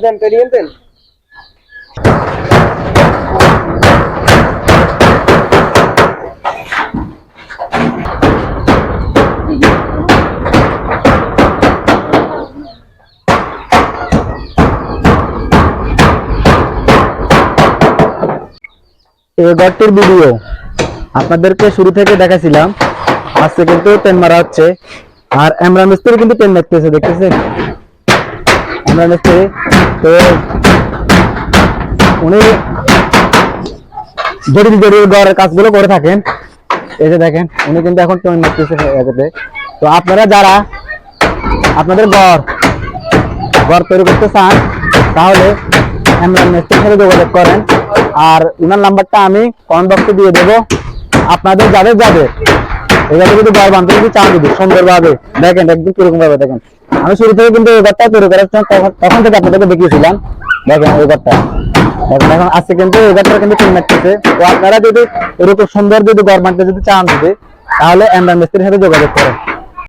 দেন টেরিয়েন দেন। এই ঘরটির ভিডিও আপনাদেরকে শুরু থেকে দেখাছিলাম। আজকে কিন্তু টেন মারা হচ্ছে, আর এমরান মিস্ত্রি কিন্তু টেন মারতেছে, দেখতেছেন এমরান মিস্ত্রি। তো উনি জটিল জটিল ঘরের কাজগুলো করে থাকেন। এই যে দেখেন উনি কিন্তু এখন টেন মারতেছে। তো আপনারা যারা আপনাদের ঘর তৈরি করতে চান তাহলে এমরান মিস্ত্রির সাথে যোগাযোগ করেন। আর উনার নাম্বারটা আমি কমেন্ট বক্সে দিয়ে দেবো। আপনাদের যাদের এভাবে যদি ঘর বানতে যদি চান, যদি সুন্দরভাবে দেখেন একদম কিরকম ভাবে দেখেন। আমি শুরু থেকে কিন্তু এই ঘরটা তৈরি করার তখন থেকে আপনাদেরকে দেখিয়েছিলাম। দেখেন এই ঘরটা দেখেন, এখন আজকে কিন্তু এই ঘরটা কিন্তু টিন মারতেছে। তো আপনারা যদি এরকম সুন্দর যদি ঘর বানতে যদি চান, যদি তাহলে এমরান মিস্ত্রির সাথে যোগাযোগ করেন।